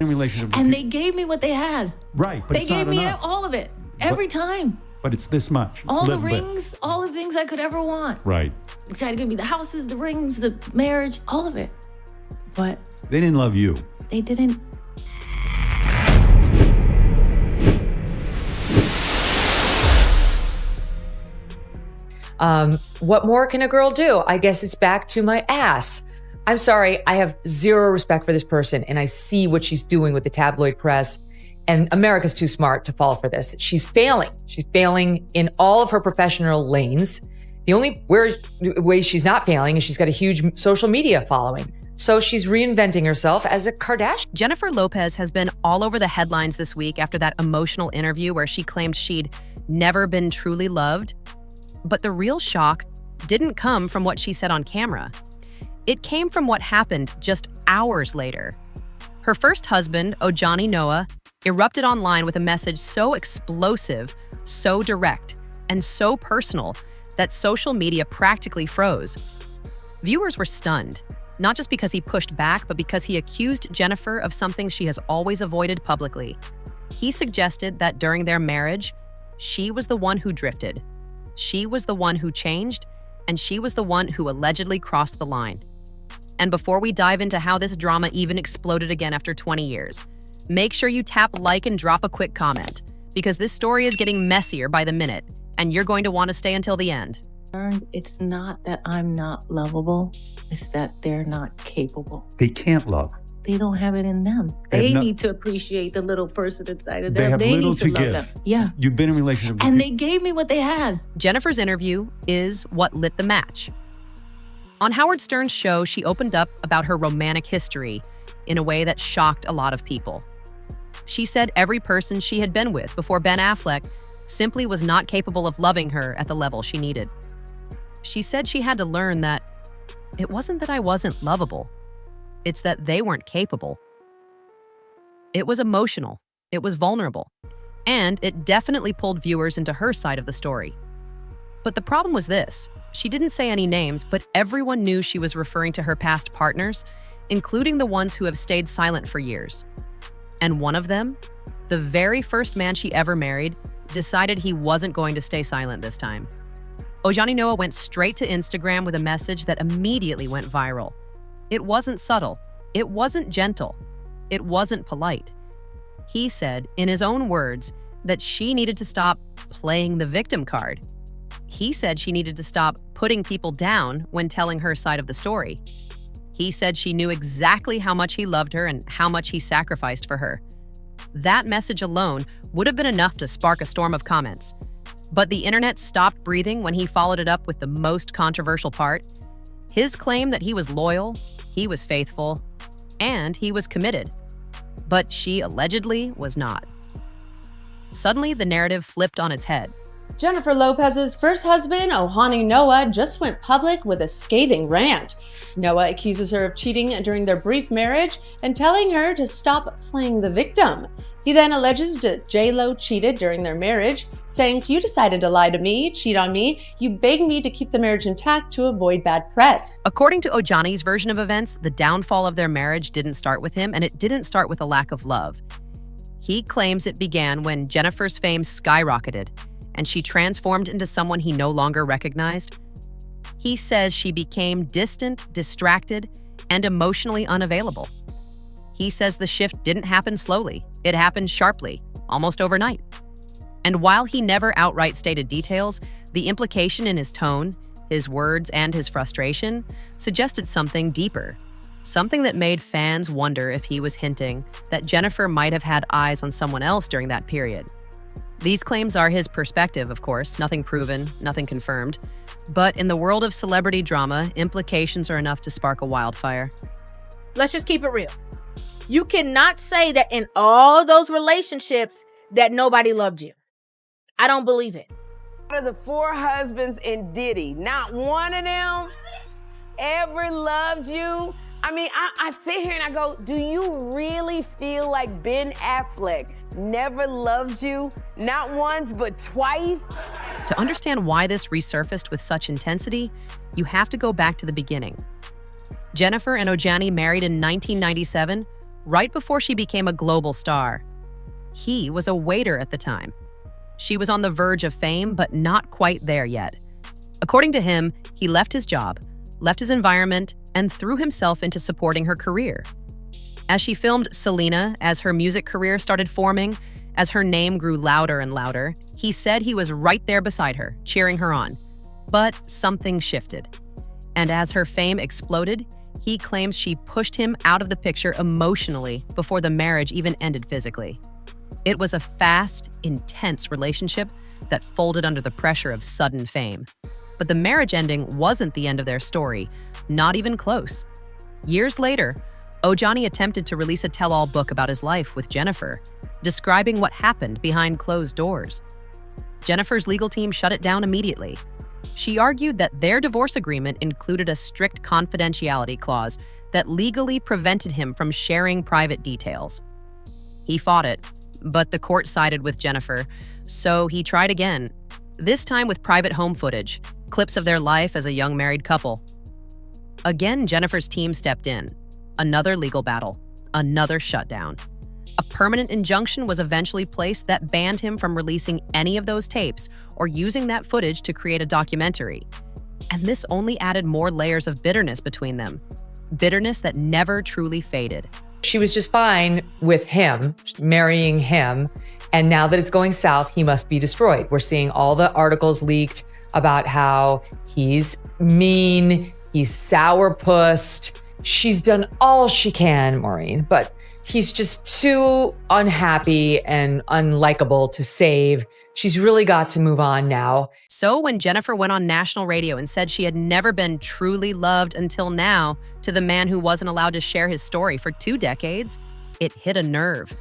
In relationship with And they gave me what they had. right, but They it's not gave me enough. all of it, every time. But it's this much. It's All a the little bit. rings, all the things I could ever want. Right. They tried to give me the houses, the rings, the marriage, all of it. But They didn't love you. they didn't. What more can a girl do? I guess it's back to my ass. I'm sorry, I have zero respect for this person, and I see what she's doing with the tabloid press. And America's too smart to fall for this. She's failing. She's failing in all of her professional lanes. The only way she's not failing is she's got a huge social media following. So she's reinventing herself as a Kardashian. Jennifer Lopez has been all over the headlines this week after that emotional interview where she claimed she'd never been truly loved. But the real shock didn't come from what she said on camera. It came from what happened just hours later. Her first husband, Ojani Noa, erupted online with a message so explosive, so direct, and so personal that social media practically froze. Viewers were stunned, not just because he pushed back, but because he accused Jennifer of something she has always avoided publicly. He suggested that during their marriage, she was the one who drifted. She was the one who changed, and she was the one who allegedly crossed the line. And before we dive into how this drama even exploded again after 20 years, make sure you tap like and drop a quick comment, because this story is getting messier by the minute, and you're going to want to stay until the end. It's not that I'm not lovable, it's that they're not capable. They can't love. They don't have it in them. They need to appreciate the little person inside of They them. have They little need to to love give. them. Yeah. You've been in a relationship with And people. they gave me what they had. Jennifer's interview is what lit the match. On Howard Stern's show, she opened up about her romantic history in a way that shocked a lot of people. She said every person she had been with before Ben Affleck simply was not capable of loving her at the level she needed. She said she had to learn that it wasn't that I wasn't lovable, it's that they weren't capable. It was emotional, it was vulnerable, and it definitely pulled viewers into her side of the story. But the problem was this: she didn't say any names, but everyone knew she was referring to her past partners, including the ones who have stayed silent for years. And one of them, the very first man she ever married, decided he wasn't going to stay silent this time. Ojani Noa went straight to Instagram with a message that immediately went viral. It wasn't subtle. It wasn't gentle. It wasn't polite. He said, in his own words, that she needed to stop playing the victim card. He said she needed to stop putting people down when telling her side of the story. He said she knew exactly how much he loved her and how much he sacrificed for her. That message alone would have been enough to spark a storm of comments. But the internet stopped breathing when he followed it up with the most controversial part: his claim that he was loyal, he was faithful, and he was committed. But she allegedly was not. Suddenly, the narrative flipped on its head. Jennifer Lopez's first husband, Ojani Noa, just went public with a scathing rant. Noa accuses her of cheating during their brief marriage and telling her to stop playing the victim. He then alleges that J-Lo cheated during their marriage, saying, "You decided to lie to me, cheat on me. You begged me to keep the marriage intact to avoid bad press." According to Ojani's version of events, the downfall of their marriage didn't start with him, and it didn't start with a lack of love. He claims it began when Jennifer's fame skyrocketed, and she transformed into someone he no longer recognized. He says she became distant, distracted, and emotionally unavailable. He says the shift didn't happen slowly. It happened sharply, almost overnight. And while he never outright stated details, the implication in his tone, his words, and his frustration suggested something deeper, something that made fans wonder if he was hinting that Jennifer might have had eyes on someone else during that period. These claims are his perspective, of course, nothing proven, nothing confirmed. But in the world of celebrity drama, implications are enough to spark a wildfire. Let's just keep it real. You cannot say that in all those relationships that nobody loved you. I don't believe it. Out of the 4 husbands in Diddy, not one of them ever loved you. I mean, I sit here and I go, do you really feel like Ben Affleck never loved you? Not once, but twice? To understand why this resurfaced with such intensity, you have to go back to the beginning. Jennifer and Ojani married in 1997, right before she became a global star. He was a waiter at the time. She was on the verge of fame, but not quite there yet. According to him, he left his job, left his environment, and threw himself into supporting her career. As she filmed Selena, as her music career started forming, as her name grew louder and louder, he said he was right there beside her, cheering her on. But something shifted. And as her fame exploded, he claims she pushed him out of the picture emotionally before the marriage even ended physically. It was a fast, intense relationship that folded under the pressure of sudden fame. But the marriage ending wasn't the end of their story, not even close. Years later, Ojani attempted to release a tell-all book about his life with Jennifer, describing what happened behind closed doors. Jennifer's legal team shut it down immediately. She argued that their divorce agreement included a strict confidentiality clause that legally prevented him from sharing private details. He fought it, but the court sided with Jennifer, so he tried again, this time with private home footage, clips of their life as a young married couple. Again, Jennifer's team stepped in. Another legal battle, another shutdown. A permanent injunction was eventually placed that banned him from releasing any of those tapes or using that footage to create a documentary. And this only added more layers of bitterness between them. Bitterness that never truly faded. She was just fine with him, marrying him. And now that it's going south, he must be destroyed. We're seeing all the articles leaked about how he's mean, he's sourpussed. She's done all she can, Maureen, but he's just too unhappy and unlikable to save. She's really got to move on now. So when Jennifer went on national radio and said she had never been truly loved until now to the man who wasn't allowed to share his story for 2 decades, it hit a nerve.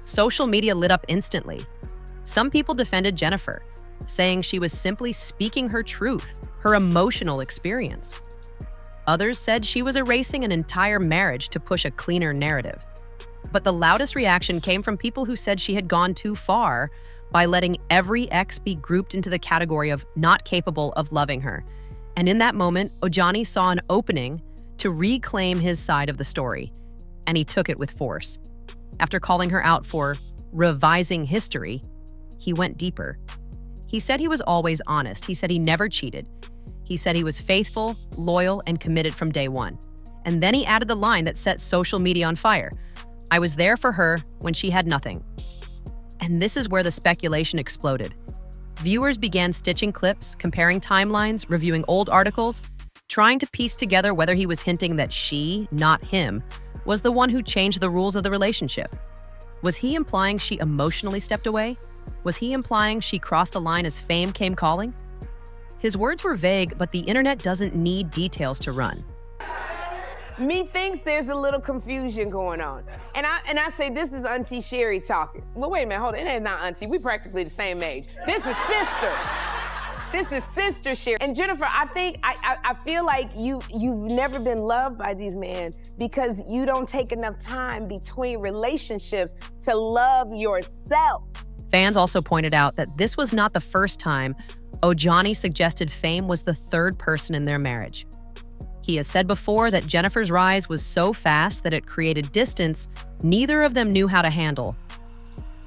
Social media lit up instantly. Some people defended Jennifer, saying she was simply speaking her truth, her emotional experience. Others said she was erasing an entire marriage to push a cleaner narrative. But the loudest reaction came from people who said she had gone too far by letting every ex be grouped into the category of not capable of loving her. And in that moment, Ojani saw an opening to reclaim his side of the story, and he took it with force. After calling her out for revising history, he went deeper. He said he was always honest. He said he never cheated. He said he was faithful, loyal, and committed from day one. And then he added the line that set social media on fire. I was there for her when she had nothing. And this is where the speculation exploded. Viewers began stitching clips, comparing timelines, reviewing old articles, trying to piece together whether he was hinting that she, not him, was the one who changed the rules of the relationship. Was he implying she emotionally stepped away? Was he implying she crossed a line as fame came calling? His words were vague, but the internet doesn't need details to run. Methinks there's a little confusion going on. And I say, this is Auntie Sherry talking. Well, wait a minute, hold on. It is not Auntie. We practically the same age. This is sister. This is Sister Sherry. And Jennifer, I feel like you've never been loved by these men because you don't take enough time between relationships to love yourself. Fans also pointed out that this was not the first time Ojani suggested fame was the third person in their marriage. He has said before that Jennifer's rise was so fast that it created distance neither of them knew how to handle.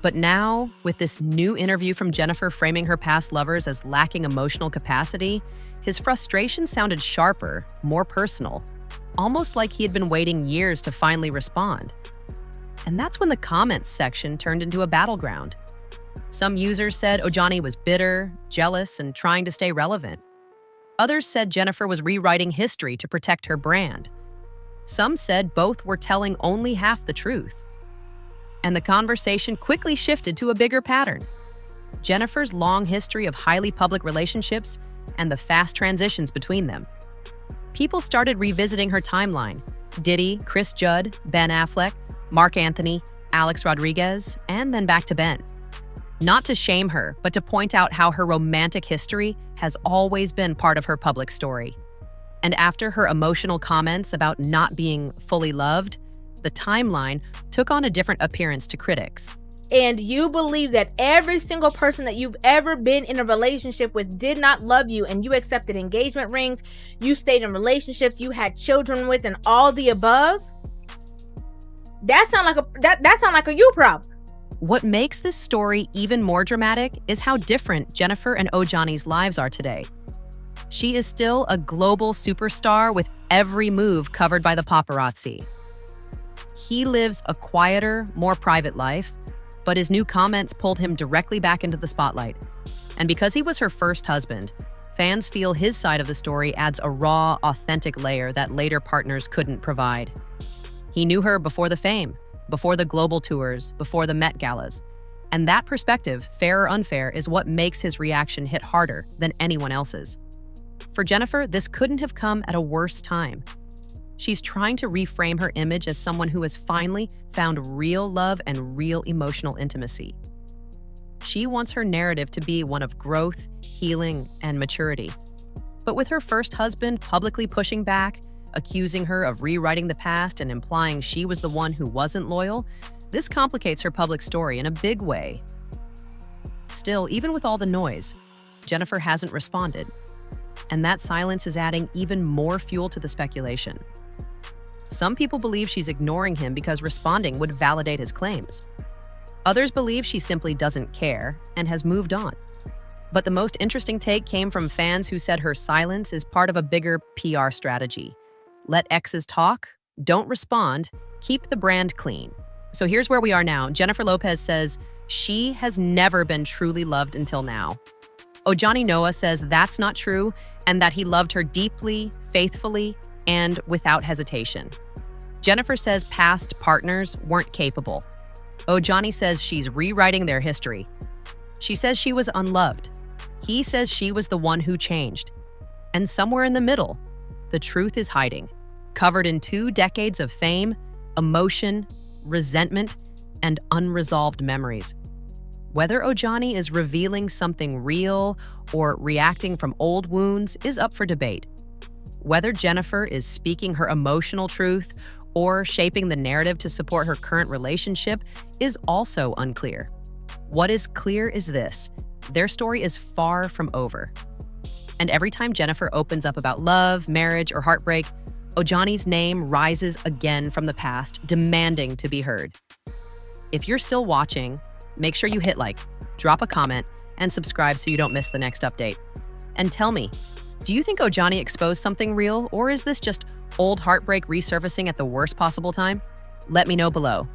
But now, with this new interview from Jennifer framing her past lovers as lacking emotional capacity, his frustration sounded sharper, more personal, almost like he had been waiting years to finally respond. And that's when the comments section turned into a battleground. Some users said Ojani was bitter, jealous, and trying to stay relevant. Others said Jennifer was rewriting history to protect her brand. Some said both were telling only half the truth. And the conversation quickly shifted to a bigger pattern. Jennifer's long history of highly public relationships and the fast transitions between them. People started revisiting her timeline. Diddy, Chris Judd, Ben Affleck, Mark Anthony, Alex Rodriguez, and then back to Ben. Not to shame her, but to point out how her romantic history has always been part of her public story. And after her emotional comments about not being fully loved, the timeline took on a different appearance to critics. And you believe that every single person that you've ever been in a relationship with did not love you, and you accepted engagement rings, you stayed in relationships, you had children with, and all the above? That sound like a you problem. What makes this story even more dramatic is how different Jennifer and Ojani's lives are today. She is still a global superstar with every move covered by the paparazzi. He lives a quieter, more private life, but his new comments pulled him directly back into the spotlight. And because he was her first husband, fans feel his side of the story adds a raw, authentic layer that later partners couldn't provide. He knew her before the fame, before the global tours, before the Met Galas. And that perspective, fair or unfair, is what makes his reaction hit harder than anyone else's. For Jennifer, this couldn't have come at a worse time. She's trying to reframe her image as someone who has finally found real love and real emotional intimacy. She wants her narrative to be one of growth, healing, and maturity. But with her first husband publicly pushing back, accusing her of rewriting the past and implying she was the one who wasn't loyal, this complicates her public story in a big way. Still, even with all the noise, Jennifer hasn't responded. And that silence is adding even more fuel to the speculation. Some people believe she's ignoring him because responding would validate his claims. Others believe she simply doesn't care and has moved on. But the most interesting take came from fans who said her silence is part of a bigger PR strategy. Let exes talk, don't respond, keep the brand clean. So here's where we are now. Jennifer Lopez says she has never been truly loved until now. Ojani Noa says that's not true and that he loved her deeply, faithfully, and without hesitation. Jennifer says past partners weren't capable. Ojani says she's rewriting their history. She says she was unloved. He says she was the one who changed. And somewhere in the middle, the truth is hiding, covered in 2 decades of fame, emotion, resentment, and unresolved memories. Whether Ojani is revealing something real or reacting from old wounds is up for debate. Whether Jennifer is speaking her emotional truth or shaping the narrative to support her current relationship is also unclear. What is clear is this: their story is far from over. And every time Jennifer opens up about love, marriage, or heartbreak, Ojani's name rises again from the past, demanding to be heard. If you're still watching, make sure you hit like, drop a comment, and subscribe so you don't miss the next update. And tell me, do you think Ojani exposed something real, or is this just old heartbreak resurfacing at the worst possible time? Let me know below.